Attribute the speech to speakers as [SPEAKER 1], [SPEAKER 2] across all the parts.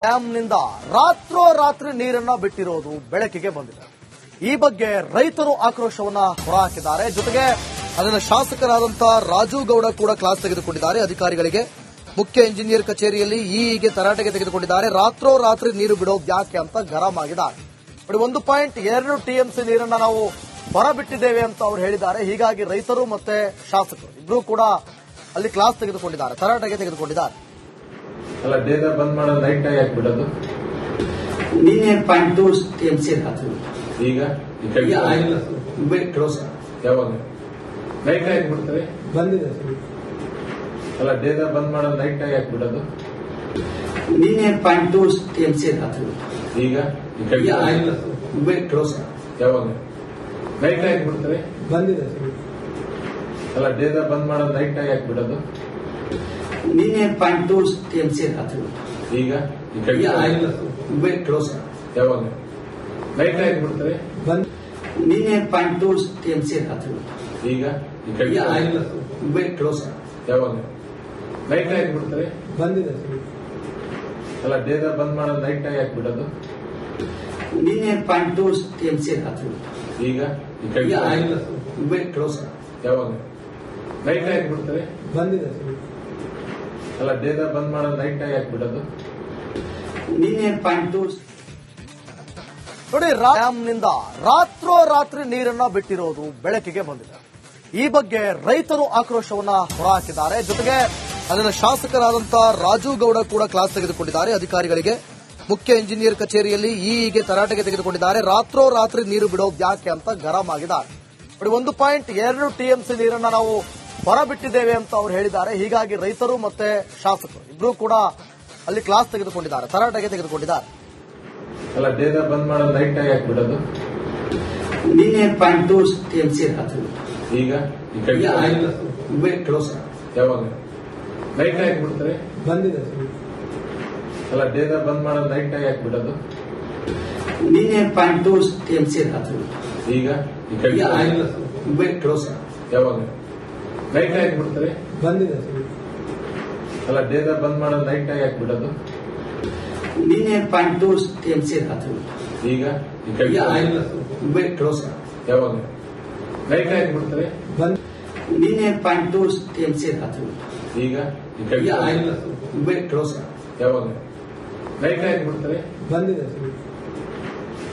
[SPEAKER 1] ಡ್ಯಾಂನಿಂದ ರಾತ್ರೋರಾತ್ರಿ ನೀರನ್ನ ಬಿಟ್ಟಿರೋದು ಬೆಳಕಿಗೆ ಬಂದಿದೆ. ಈ ಬಗ್ಗೆ ರೈತರು ಆಕ್ರೋಶವನ್ನ ಹೊರಹಾಕಿದ್ದಾರೆ. ಜೊತೆಗೆ ಅದನ್ನ ಶಾಸಕರಾದಂತಹ ರಾಜು ಗೌಡ ಕೂಡ ಕ್ಲಾಸ್ ತೆಗೆದುಕೊಂಡಿದ್ದಾರೆ. ಅಧಿಕಾರಿಗಳಿಗೆ ಮುಖ್ಯ ಇಂಜಿನಿಯರ್ ಕಚೇರಿಯಲ್ಲಿ ಹೀಗೆ ತರಾಟೆಗೆ ತೆಗೆದುಕೊಂಡಿದ್ದಾರೆ. ರಾತ್ರೋರಾತ್ರಿ ನೀರು ಬಿಡೋದು ಯಾಕೆ ಅಂತ ಗರಂ ಆಗಿದ್ದಾರೆ. 1.2 ಟಿಎಂಸಿ ನೀರನ್ನ ನಾವು ಹೊರಬಿಟ್ಟಿದ್ದೇವೆ ಅಂತ ಅವರು ಹೇಳಿದ್ದಾರೆ. ಹೀಗಾಗಿ ರೈತರು ಮತ್ತೆ ಶಾಸಕರು ಇಬ್ರು ಕೂಡ ಅಲ್ಲಿ ಕ್ಲಾಸ್ ತೆಗೆದುಕೊಂಡಿದ್ದಾರೆ, ತರಾಟೆಗೆ ತೆಗೆದುಕೊಂಡಿದ್ದಾರೆ.
[SPEAKER 2] ಅಲ್ಲ ಡೇದ ಬಂದ್ ಮಾಡೋದು ನೈಟ್ ಯಾಕೆ ಬಿಡೋದು?
[SPEAKER 3] ನೀನೇ 0.2 ಟಿಎಂಸಿ ಹಾಕಿದ್ರು.
[SPEAKER 2] ಈಗ
[SPEAKER 3] ಕ್ಲೋಸ್
[SPEAKER 2] ಯಾವಾಗ ನೈಟ್ ಯಾಕೆ ಬಿಡ್ತಾರೆ?
[SPEAKER 3] ಬಂದಿದೆ.
[SPEAKER 2] ಅಲ್ಲ ಡೇದ ಬಂದ್ ಮಾಡೋದು ನೈಟ್ ಯಾಕೆ ಬಿಡೋದು?
[SPEAKER 3] ನೀನೇ 0.2 ಟಿಎಂಸಿ ಹಾಕಿದ್ರು.
[SPEAKER 2] ಈಗ
[SPEAKER 3] ಕ್ಲೋಸ್
[SPEAKER 2] ಯಾವಾಗ ನೈಟ್ ಯಾಕೆ ಬಿಡ್ತಾರೆ?
[SPEAKER 3] ಬಂದಿದೆ.
[SPEAKER 2] ಅಲ್ಲ ಡೇದ ಬಂದ್ ಮಾಡೋದು ನೈಟ್ ಯಾಕೆ ಬಿಡೋದು?
[SPEAKER 3] ನೀನೇ 0.2 ಟಿಎಂಸಿ ಹಾಕಿದ್ರು.
[SPEAKER 2] ಈಗ
[SPEAKER 3] ಕ್ಲೋಸ್
[SPEAKER 2] ಯಾವಾಗ ನೈಟ್ ಯಾಕೆ ಬಿಡ್ತಾರೆ?
[SPEAKER 3] ನೀನೇ 0.2 ಟಿಎಂಸಿ ಹಾಕಿದ್ರು.
[SPEAKER 2] ಈಗ
[SPEAKER 3] ಕ್ಲೋಸ್
[SPEAKER 2] ಯಾವಾಗ ನೈಟ್ ಯಾಕೆ ಬಿಡ್ತಾರೆ?
[SPEAKER 3] ಬಂದಿದೆ.
[SPEAKER 2] ಅಲ್ಲ ಡೇದ ಬಂದ್ ಮಾಡೋದು ನೈಟ್ ಯಾಕೆ ಬಿಡೋದು?
[SPEAKER 3] ನೀನೇ 0.2 ಟಿಎಂಸಿ ಹಾಕಿದ್ರು.
[SPEAKER 2] ಈಗ
[SPEAKER 3] ಕ್ಲೋಸ್
[SPEAKER 2] ಯಾವಾಗ ನೈಟ್ ಯಾಕೆ ಬಿಡ್ತಾರೆ?
[SPEAKER 3] ಬಂದಿದೆ.
[SPEAKER 2] ಅಲ್ಲ ಡೇದ ಬಂದ್ ಮಾಡೋದು ನೈಟ್ ಯಾಕೆ ಬಿಡೋದು?
[SPEAKER 3] ನೀನೇ 0.2
[SPEAKER 1] ನೋಡಿ, ಡ್ಯಾಂನಿಂದ ರಾತ್ರೋರಾತ್ರಿ ನೀರನ್ನ ಬಿಟ್ಟಿರೋದು ಬೆಳಕಿಗೆ ಬಂದಿದೆ. ಈ ಬಗ್ಗೆ ರೈತರು ಆಕ್ರೋಶವನ್ನ ಹೊರಹಾಕಿದ್ದಾರೆ. ಜೊತೆಗೆ ಅದನ್ನ ಶಾಸಕರಾದಂತಹ ರಾಜು ಗೌಡ ಕೂಡ ಕ್ಲಾಸ್ ತೆಗೆದುಕೊಂಡಿದ್ದಾರೆ. ಅಧಿಕಾರಿಗಳಿಗೆ ಮುಖ್ಯ ಇಂಜಿನಿಯರ್ ಕಚೇರಿಯಲ್ಲಿ ಹೀಗೆ ತರಾಟೆಗೆ ತೆಗೆದುಕೊಂಡಿದ್ದಾರೆ. ರಾತ್ರೋರಾತ್ರಿ ನೀರು ಬಿಡೋದು ಯಾಕೆ ಅಂತ ಗರಂ ಆಗಿದ್ದಾರೆ. 1.2 ಟಿಎಂಸಿ ನೀರನ್ನ ನಾವು ಹೊರಬಿಟ್ಟಿದ್ದೇವೆ ಅಂತ ಅವರು ಹೇಳಿದ್ದಾರೆ. ಹೀಗಾಗಿ ರೈತರು ಮತ್ತೆ ಶಾಸಕರು ಇಬ್ರು ಕೂಡ ಅಲ್ಲಿ ಕ್ಲಾಸ್ ತೆಗೆದುಕೊಂಡಿದ್ದಾರೆ, ತರಾಟೆಗೆ ತೆಗೆದುಕೊಂಡಿದ್ದಾರೆ.
[SPEAKER 2] ಅಲ್ಲ ಡೇದ ಬಂದ್ ಮಾಡೋದು ನೈಟ್ ಯಾಕೆ ಬಿಡೋದು?
[SPEAKER 3] ನೀನೇ 0.2 ಟಿಎಂಸಿ ಹಾಕಿದ್ರು.
[SPEAKER 2] ಈಗ
[SPEAKER 3] ಕ್ಲೋಸ್
[SPEAKER 2] ಯಾವಾಗ ನೈಟ್ ಯಾಕೆ ಬಿಡ್ತಾರೆ?
[SPEAKER 3] ಬಂದಿದೆ.
[SPEAKER 2] ಅಲ್ಲ ಡೇದ ಬಂದ್ ಮಾಡೋದು ನೈಟ್ ಯಾಕೆ ಬಿಡೋದು?
[SPEAKER 3] ನೀನೇ 0.2 ಟಿಎಂಸಿ ಹಾಕಿದ್ರು.
[SPEAKER 2] ಈಗ
[SPEAKER 3] ಕ್ಲೋಸ್
[SPEAKER 2] ಯಾವಾಗ ನೈಟ್ ಯಾಕೆ ಬಿಡ್ತಾರೆ?
[SPEAKER 3] ಬಂದಿದೆ.
[SPEAKER 2] ಅಲ್ಲ ಡೇದ ಬಂದ್ ಮಾಡೋದು ನೈಟ್ ಯಾಕೆ ಬಿಡೋದು?
[SPEAKER 3] ನೀನೇ 0.2 ಟಿಎಂಸಿ ಹಾಕಿದ್ರು.
[SPEAKER 2] ಈಗ
[SPEAKER 3] ಕ್ಲೋಸ್
[SPEAKER 2] ಯಾವಾಗ ನೈಟ್ ಯಾಕೆ ಬಿಡ್ತಾರೆ?
[SPEAKER 3] ನೀನೇ 0.2 ಟಿಎಂಸಿ ಹಾಕಿದ್ರು.
[SPEAKER 2] ಈಗ
[SPEAKER 3] ಕ್ಲೋಸ್
[SPEAKER 2] ಯಾವಾಗ ನೈಟ್ ಯಾಕೆ ಬಿಡ್ತಾರೆ?
[SPEAKER 3] ಬಂದಿದೆ.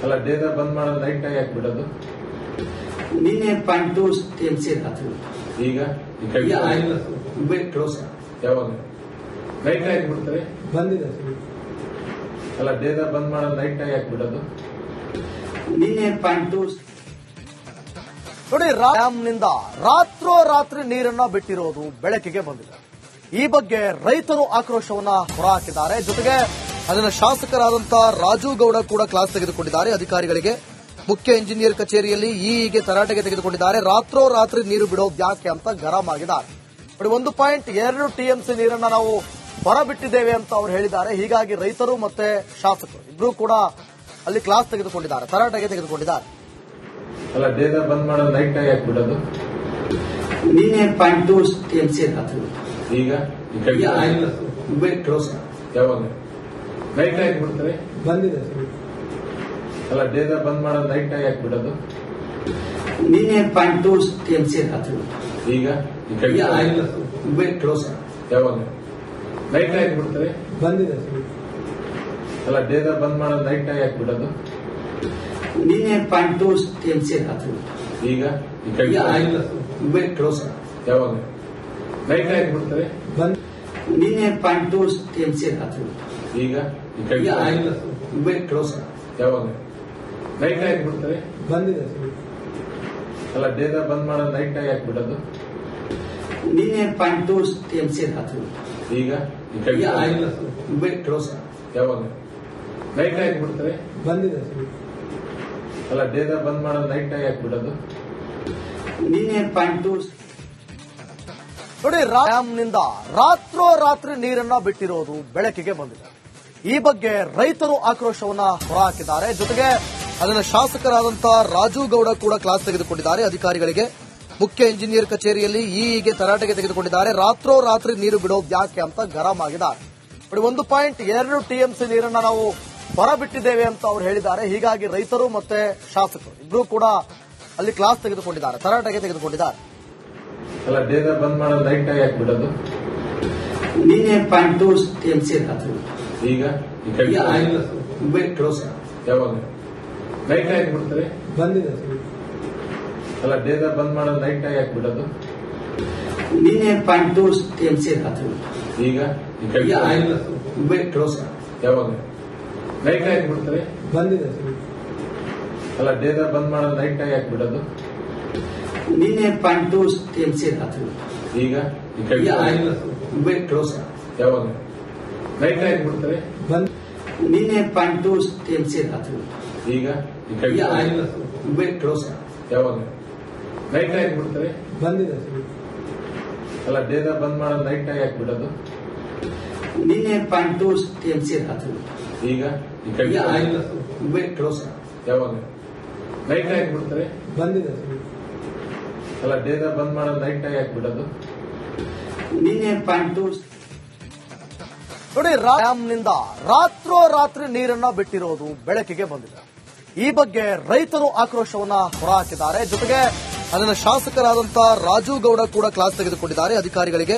[SPEAKER 2] ಅಲ್ಲ ಡೇದ ಬಂದ್ ಮಾಡೋದು ನೈಟ್ ಯಾಕೆ ಬಿಡೋದು?
[SPEAKER 3] ನೀನೇ 0.2 ಟಿಎಂಸಿ ಹಾಕಿದ್ರು.
[SPEAKER 2] ಈಗ
[SPEAKER 3] ಕ್ಲೋಸ್
[SPEAKER 2] ಯಾವಾಗ ನೈಟ್ ಯಾಕೆ ಬಿಡ್ತಾರೆ?
[SPEAKER 3] ಬಂದಿದೆ.
[SPEAKER 2] ಅಲ್ಲ ಡೇದ ಬಂದ್ ಮಾಡೋದು ನೈಟ್ ಯಾಕೆ ಬಿಡೋದು?
[SPEAKER 3] ನೀನೇ 0.2
[SPEAKER 1] ನೋಡಿ, ಡ್ಯಾಂನಿಂದ ರಾತ್ರೋರಾತ್ರಿ ನೀರನ್ನ ಬಿಟ್ಟಿರೋದು ಬೆಳಕಿಗೆ ಬಂದಿದೆ. ಈ ಬಗ್ಗೆ ರೈತರು ಆಕ್ರೋಶವನ್ನ ಹೊರಹಾಕಿದ್ದಾರೆ. ಜೊತೆಗೆ ಅದನ್ನ ಶಾಸಕರಾದಂತಹ ರಾಜು ಗೌಡ ಕೂಡ ಕ್ಲಾಸ್ ತೆಗೆದುಕೊಂಡಿದ್ದಾರೆ. ಅಧಿಕಾರಿಗಳಿಗೆ ಮುಖ್ಯ ಇಂಜಿನಿಯರ್ ಕಚೇರಿಯಲ್ಲಿ ಹೀಗೆ ತರಾಟೆಗೆ ತೆಗೆದುಕೊಂಡಿದ್ದಾರೆ. ರಾತ್ರೋರಾತ್ರಿ ನೀರು ಬಿಡೋದು ಯಾಕೆ ಅಂತ ಗರಂ ಆಗಿದ್ದಾರೆ. 1.2 ಟಿಎಂಸಿ ನೀರನ್ನ ನಾವು ಹೊರಬಿಟ್ಟಿದ್ದೇವೆ ಅಂತ ಅವರು ಹೇಳಿದ್ದಾರೆ. ಹೀಗಾಗಿ ರೈತರು ಮತ್ತೆ ಶಾಸಕರು ಇಬ್ರು ಕೂಡ ಅಲ್ಲಿ ಕ್ಲಾಸ್ ತೆಗೆದುಕೊಂಡಿದ್ದಾರೆ, ತರಾಟೆಗೆ ತೆಗೆದುಕೊಂಡಿದ್ದಾರೆ.
[SPEAKER 2] ಅಲ್ಲ ಡೇದ ಬಂದ್ ಮಾಡೋದು ನೈಟ್ ಯಾಕೆ ಬಿಡೋದು?
[SPEAKER 3] ನೀನೇ 0.2 ಟಿಎಂಸಿ ಹಾಕಿದ್ರು.
[SPEAKER 2] ಈಗ
[SPEAKER 3] ಕ್ಲೋಸ್
[SPEAKER 2] ಯಾವಾಗ ನೈಟ್ ಯಾಕೆ ಬಿಡ್ತಾರೆ?
[SPEAKER 3] ಬಂದಿದೆ.
[SPEAKER 2] ಅಲ್ಲ ಡೇದ ಬಂದ್ ಮಾಡೋದು ನೈಟ್ ಯಾಕೆ ಬಿಡೋದು?
[SPEAKER 3] ನೀನೇ 0.2 ಟಿಎಂಸಿ ಹಾಕಿದ್ರು.
[SPEAKER 2] ಈಗ
[SPEAKER 3] ಕ್ಲೋಸ್
[SPEAKER 2] ಯಾವಾಗ ನೈಟ್ ಯಾಕೆ ಬಿಡ್ತಾರೆ?
[SPEAKER 3] ಬಂದಿದೆ.
[SPEAKER 2] ಅಲ್ಲ ಡೇದ ಬಂದ್ ಮಾಡೋದು ನೈಟ್ ಯಾಕೆ ಬಿಡೋದು?
[SPEAKER 3] ನೀನೇ 0.2 ಟಿಎಂಸಿ ಹಾಕಿದ್ರು.
[SPEAKER 2] ಈಗ
[SPEAKER 3] ಕ್ಲೋಸ್
[SPEAKER 2] ಯಾವಾಗ ನೈಟ್ ಯಾಕೆ ಬಿಡ್ತಾರೆ?
[SPEAKER 3] ನೀನೇ 0.2 ಟಿಎಂಸಿ ಹಾಕಿದ್ರು.
[SPEAKER 2] ಈಗ
[SPEAKER 3] ಕ್ಲೋಸ್
[SPEAKER 2] ಯಾವಾಗ ನೈಟ್ ಯಾಕೆ ಬಿಡ್ತಾರೆ?
[SPEAKER 3] ಬಂದಿದೆ.
[SPEAKER 2] ಅಲ್ಲ ಡೇದ ಬಂದ್ ಮಾಡೋದು ನೈಟ್ ಯಾಕೆ ಬಿಡೋದು?
[SPEAKER 3] ನೀನೇ 0.2 ಟಿಎಂಸಿ ಹಾಕಿದ್ರು.
[SPEAKER 2] ಈಗ
[SPEAKER 3] ಕ್ಲೋಸ್
[SPEAKER 2] ಯಾವಾಗ ನೈಟ್ ಯಾಕೆ ಬಿಡ್ತಾರೆ?
[SPEAKER 3] ಬಂದಿದೆ.
[SPEAKER 2] ಅಲ್ಲ ಡೇದ ಬಂದ್ ಮಾಡೋದು ನೈಟ್ ಯಾಕೆ ಬಿಡೋದು?
[SPEAKER 3] ನೀನೇ 0.2
[SPEAKER 1] ನೋಡಿ, ಡ್ಯಾಂನಿಂದ ರಾತ್ರೋರಾತ್ರಿ ನೀರನ್ನ ಬಿಟ್ಟಿರೋದು ಬೆಳಕಿಗೆ ಬಂದಿದೆ. ಈ ಬಗ್ಗೆ ರೈತರು ಆಕ್ರೋಶವನ್ನ ಹೊರಹಾಕಿದ್ದಾರೆ. ಜೊತೆಗೆ ಅದನ್ನ ಶಾಸಕರಾದಂತಹ ರಾಜು ಗೌಡ ಕೂಡ ಕ್ಲಾಸ್ ತೆಗೆದುಕೊಂಡಿದ್ದಾರೆ. ಅಧಿಕಾರಿಗಳಿಗೆ ಮುಖ್ಯ ಇಂಜಿನಿಯರ್ ಕಚೇರಿಯಲ್ಲಿ ಹೀಗೆ ತರಾಟೆಗೆ ತೆಗೆದುಕೊಂಡಿದ್ದಾರೆ. ರಾತ್ರೋರಾತ್ರಿ ನೀರು ಬಿಡೋದು ಯಾಕೆ ಅಂತ ಗರಂ ಆಗಿದ್ದಾರೆ. ನೋಡಿ 1.2 TMC ನೀರನ್ನ ನಾವು ಹೊರಬಿಟ್ಟಿದ್ದೇವೆ ಅಂತ ಅವರು ಹೇಳಿದ್ದಾರೆ. ಹೀಗಾಗಿ ರೈತರು ಮತ್ತೆ ಶಾಸಕರು ಇಬ್ರು ಕೂಡ ಅಲ್ಲಿ ಕ್ಲಾಸ್ ತೆಗೆದುಕೊಂಡಿದ್ದಾರೆ, ತರಾಟೆಗೆ ತೆಗೆದುಕೊಂಡಿದ್ದಾರೆ.
[SPEAKER 2] ಅಲ್ಲ ಡೇದ ಬಂದ್ ಮಾಡೋದು ನೈಟ್ ಆಗಿ ಹಾಕ್ಬಿಡೋದು.
[SPEAKER 3] ನಿನ್ನೆ 0.2 TMC ರಾತ್ರಿ.
[SPEAKER 2] ಈಗ
[SPEAKER 3] ಕ್ಲೋಸ್.
[SPEAKER 2] ಯಾವಾಗ ನೈಟ್ ಆಗಿ ಬಿಡ್ತಾರೆ
[SPEAKER 3] ಬಂದಿದೆ.
[SPEAKER 2] ಅಲ್ಲ ಡೇದ ಬಂದ್ ಮಾಡೋದು ನೈಟ್ ಆಗಿ ಹಾಕ್ಬಿಡೋದು.
[SPEAKER 3] ನಿನ್ನೆ 0.2 TMC ರಾತ್ರಿ.
[SPEAKER 2] ಈಗ
[SPEAKER 3] ಕ್ಲೋಸ್.
[SPEAKER 2] ಯಾವಾಗ ನೈಟ್ ಆಗಿ ಬಿಡ್ತಾರೆ
[SPEAKER 3] ಬಂದಿದೆ.
[SPEAKER 2] ಅಲ್ಲ ಡೇದ ಬಂದ್ ಮಾಡೋದು ನೈಟ್ ಆಗಿ ಹಾಕ್ಬಿಡೋದು.
[SPEAKER 3] ನಿನ್ನೆ 0.2 TMC ರಾತ್ರಿ.
[SPEAKER 2] ಈಗ
[SPEAKER 3] ಕ್ಲೋಸ್.
[SPEAKER 2] ಯಾವಾಗ ನೈಟ್ ಆಗಿ ಬಿಡ್ತಾರೆ
[SPEAKER 3] ನಿನ್ನೆ 0.2 TMC ರಾತ್ರಿ.
[SPEAKER 2] ಈಗ
[SPEAKER 3] ಕ್ಲೋಸ್.
[SPEAKER 2] ಯಾವಾಗ ನೈಟ್ ಆಗಿ ಬಿಡ್ತಾರೆ
[SPEAKER 3] ಬಂದಿದೆ.
[SPEAKER 2] ಅಲ್ಲ ಡೇದ ಬಂದ್ ಮಾಡೋದು ನೈಟ್ ಆಗಿ ಹಾಕ್ಬಿಡೋದು.
[SPEAKER 3] ನಿನ್ನೆ 0.2 TMC ರಾತ್ರಿ.
[SPEAKER 2] ಈಗ
[SPEAKER 3] ಕ್ಲೋಸ್.
[SPEAKER 2] ಯಾವಾಗ ನೈಟ್ ಆಗಿ ಬಿಡ್ತಾರೆ
[SPEAKER 3] ಬಂದಿದೆ.
[SPEAKER 2] ಅಲ್ಲ ಡೇದ ಬಂದ್ ಮಾಡೋದು ನೈಟ್ ಆಗಿ ಹಾಕ್ಬಿಡೋದು.
[SPEAKER 3] ನಿನ್ನೆ 0.2
[SPEAKER 1] ನೋಡಿ ಡ್ಯಾಂನಿಂದ ರಾತ್ರೋರಾತ್ರಿ ನೀರನ್ನ ಬಿಟ್ಟಿರೋದು ಬೆಳಕಿಗೆ ಬಂದಿದೆ. ಈ ಬಗ್ಗೆ ರೈತರು ಆಕ್ರೋಶವನ್ನ ಹೊರಹಾಕಿದ್ದಾರೆ. ಜೊತೆಗೆ ಅದನ್ನ ಶಾಸಕರಾದಂತಹ ರಾಜು ಗೌಡ ಕೂಡ ಕ್ಲಾಸ್ ತೆಗೆದುಕೊಂಡಿದ್ದಾರೆ. ಅಧಿಕಾರಿಗಳಿಗೆ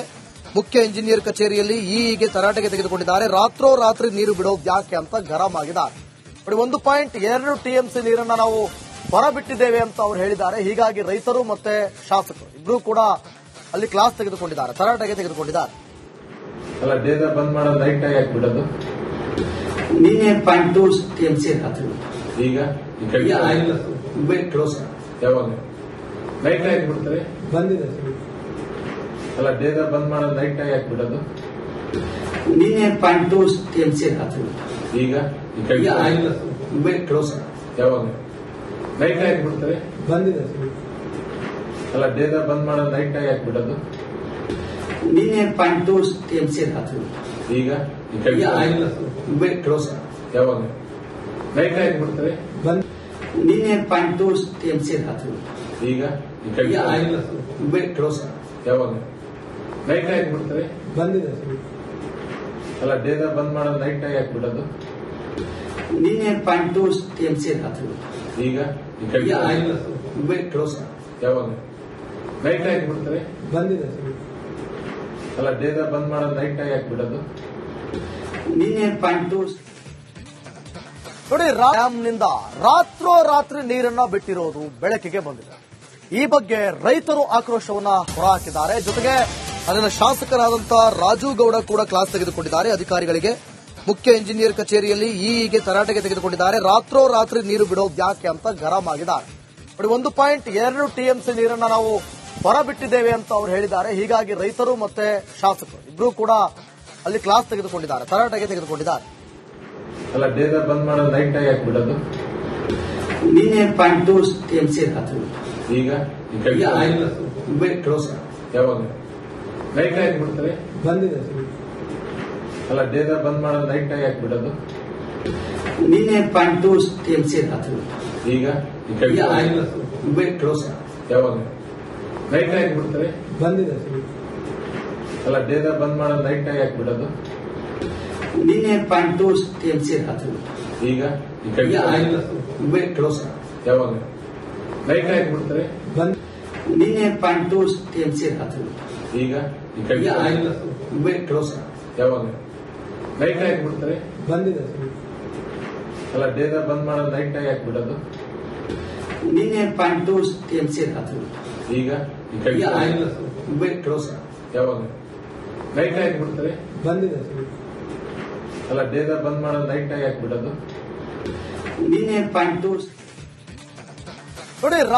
[SPEAKER 1] ಮುಖ್ಯ ಇಂಜಿನಿಯರ್ ಕಚೇರಿಯಲ್ಲಿ ಈಗೆ ತರಾಟೆಗೆ ತೆಗೆದುಕೊಂಡಿದ್ದಾರೆ. ರಾತ್ರೋರಾತ್ರಿ ನೀರು ಬಿಡೋದು ಯಾಕೆ ಅಂತ ಗರಂ ಆಗಿದ್ದಾರೆ. ನೋಡಿ 1.2 TMC ನೀರನ್ನ ನಾವು ಹೊರಬಿಟ್ಟಿದ್ದೇವೆ ಅಂತ ಅವರು ಹೇಳಿದ್ದಾರೆ. ಹೀಗಾಗಿ ರೈತರು ಮತ್ತೆ ಶಾಸಕರು ಇಬ್ರು ಕೂಡ ಅಲ್ಲಿ ಕ್ಲಾಸ್ ತೆಗೆದುಕೊಂಡಿದ್ದಾರೆ, ತರಾಟೆಗೆ ತೆಗೆದುಕೊಂಡಿದ್ದಾರೆ.
[SPEAKER 2] ಅಲ್ಲ ಡೇದ ಬಂದ್ ಮಾಡೋದು ನೈಟ್ ಆಗಿ ಹಾಕ್ಬಿಡೋದು.
[SPEAKER 3] ನಿನ್ನೆ 0.2 TMC ರಾತ್ರಿ.
[SPEAKER 2] ಈಗ
[SPEAKER 3] ಕ್ಲೋಸ್.
[SPEAKER 2] ಯಾವಾಗ ನೈಟ್ ಆಗಿ ಬಿಡ್ತಾರೆ
[SPEAKER 3] ಬಂದಿದೆ.
[SPEAKER 2] ಅಲ್ಲ ಡೇದ ಬಂದ್ ಮಾಡೋದು ನೈಟ್ ಆಗಿ ಹಾಕ್ಬಿಡೋದು.
[SPEAKER 3] ನಿನ್ನೆ 0.2 TMC ರಾತ್ರಿ.
[SPEAKER 2] ಈಗ
[SPEAKER 3] ಕ್ಲೋಸ್.
[SPEAKER 2] ಯಾವಾಗ ನೈಟ್ ಆಗಿ ಬಿಡ್ತಾರೆ
[SPEAKER 3] ಬಂದಿದೆ.
[SPEAKER 2] ಅಲ್ಲ ಡೇದ ಬಂದ್ ಮಾಡೋದು ನೈಟ್ ಆಗಿ ಹಾಕ್ಬಿಡೋದು.
[SPEAKER 3] ನಿನ್ನೆ 0.2 TMC ರಾತ್ರಿ.
[SPEAKER 2] ಈಗ
[SPEAKER 3] ಕ್ಲೋಸ್.
[SPEAKER 2] ಯಾವಾಗ ನೈಟ್ ಆಗಿ ಬಿಡ್ತಾರೆ
[SPEAKER 3] ನಿನ್ನೆ 0.2 TMC ರಾತ್ರಿ.
[SPEAKER 2] ಈಗ
[SPEAKER 3] ಕ್ಲೋಸ್.
[SPEAKER 2] ಯಾವಾಗ ನೈಟ್ ಆಗಿ ಬಿಡ್ತಾರೆ
[SPEAKER 3] ಬಂದಿದೆ.
[SPEAKER 2] ಅಲ್ಲ ಡೇದ ಬಂದ್ ಮಾಡೋದು ನೈಟ್ ಆಗಿ ಹಾಕ್ಬಿಡೋದು.
[SPEAKER 3] ನಿನ್ನೆ 0.2 TMC ರಾತ್ರಿ.
[SPEAKER 2] ಈಗ
[SPEAKER 3] ಕ್ಲೋಸ್.
[SPEAKER 2] ಯಾವಾಗ ನೈಟ್ ಆಗಿ ಬಿಡ್ತಾರೆ
[SPEAKER 3] ಬಂದಿದೆ.
[SPEAKER 2] ಅಲ್ಲ ಡೇದ ಬಂದ್ ಮಾಡೋದು ನೈಟ್ ಆಗಿ ಹಾಕ್ಬಿಡೋದು.
[SPEAKER 3] ನಿನ್ನೆ 0.2
[SPEAKER 1] ನೋಡಿ ಡ್ಯಾಂನಿಂದ ರಾತ್ರೋರಾತ್ರಿ ನೀರನ್ನ ಬಿಟ್ಟಿರೋದು ಬೆಳಕಿಗೆ ಬಂದಿದೆ. ಈ ಬಗ್ಗೆ ರೈತರು ಆಕ್ರೋಶವನ್ನ ಹೊರಹಾಕಿದ್ದಾರೆ. ಜೊತೆಗೆ ಅದನ್ನ ಶಾಸಕರಾದಂತಹ ರಾಜು ಗೌಡ ಕೂಡ ಕ್ಲಾಸ್ ತೆಗೆದುಕೊಂಡಿದ್ದಾರೆ. ಅಧಿಕಾರಿಗಳಿಗೆ ಮುಖ್ಯ ಇಂಜಿನಿಯರ್ ಕಚೇರಿಯಲ್ಲಿ ಈಗೆ ತರಾಟೆಗೆ ತೆಗೆದುಕೊಂಡಿದ್ದಾರೆ. ರಾತ್ರೋರಾತ್ರಿ ನೀರು ಬಿಡೋದು ಯಾಕೆ ಅಂತ ಗರಂ ಆಗಿದ್ದಾರೆ. ನೋಡಿ 1.2 TMC ನೀರನ್ನ ನಾವು ಹೊರಬಿಟ್ಟಿದ್ದೇವೆ ಅಂತ ಅವರು ಹೇಳಿದ್ದಾರೆ. ಹೀಗಾಗಿ ರೈತರು ಮತ್ತೆ ಶಾಸಕರು ಇಬ್ರು ಕೂಡ ಅಲ್ಲಿ ಕ್ಲಾಸ್ ತೆಗೆದುಕೊಂಡಿದ್ದಾರೆ, ತರಾಟೆಗೆ ತೆಗೆದುಕೊಂಡಿದ್ದಾರೆ.
[SPEAKER 2] ಅಲ್ಲ ಡೇದ ಬಂದ್ ಮಾಡೋದು ನೈಟ್ ಆಗಿ ಹಾಕ್ಬಿಡೋದು.
[SPEAKER 3] ನಿನ್ನೆ 0.2 TMC ರಾತ್ರಿ.
[SPEAKER 2] ಈಗ
[SPEAKER 3] ಕ್ಲೋಸ್.
[SPEAKER 2] ಯಾವಾಗ ನೈಟ್ ಆಗಿ ಬಿಡ್ತಾರೆ
[SPEAKER 3] ಬಂದಿದೆ.
[SPEAKER 2] ಅಲ್ಲ ಡೇದ ಬಂದ್ ಮಾಡೋದು ನೈಟ್ ಆಗಿ ಹಾಕ್ಬಿಡೋದು.
[SPEAKER 3] ನಿನ್ನೆ 0.2 TMC ರಾತ್ರಿ.
[SPEAKER 2] ಈಗ
[SPEAKER 3] ಕ್ಲೋಸ್.
[SPEAKER 2] ಯಾವಾಗ ನೈಟ್ ಆಗಿ ಬಿಡ್ತಾರೆ
[SPEAKER 3] ಬಂದಿದೆ.
[SPEAKER 2] ಅಲ್ಲ ಡೇದ ಬಂದ್ ಮಾಡೋದು ನೈಟ್ ಆಗಿ ಹಾಕ್ಬಿಡೋದು.
[SPEAKER 3] ನಿನ್ನೆ 0.2 TMC ರಾತ್ರಿ.
[SPEAKER 2] ಈಗ
[SPEAKER 3] ಕ್ಲೋಸ್.
[SPEAKER 2] ಯಾವಾಗ ನೈಟ್ ಆಗಿ ಬಿಡ್ತಾರೆ
[SPEAKER 3] ನಿನ್ನೆ 0.2 TMC ರಾತ್ರಿ.
[SPEAKER 2] ಈಗ
[SPEAKER 3] ಕ್ಲೋಸ್.
[SPEAKER 2] ಯಾವಾಗ ನೈಟ್ ಆಗಿ ಬಿಡ್ತಾರೆ
[SPEAKER 3] ಬಂದಿದೆ.
[SPEAKER 2] ಅಲ್ಲ ಡೇದ ಬಂದ್ ಮಾಡೋದು ನೈಟ್ ಆಗಿ ಹಾಕ್ಬಿಡೋದು.
[SPEAKER 3] ನಿನ್ನೆ 0.2 TMC ರಾತ್ರಿ.
[SPEAKER 2] ಈಗ
[SPEAKER 3] ಕ್ಲೋಸ್.
[SPEAKER 2] ಯಾವಾಗ ನೈಟ್ ಆಗಿ ಬಿಡ್ತಾರೆ
[SPEAKER 3] ಬಂದಿದೆ.
[SPEAKER 2] ಅಲ್ಲ ಡೇದ ಬಂದ್ ಮಾಡೋದು ನೈಟ್ ಆಗಿ ಹಾಕ್ಬಿಡೋದು.
[SPEAKER 3] ನಿನ್ನೆ 0.2
[SPEAKER 1] ನೋಡಿ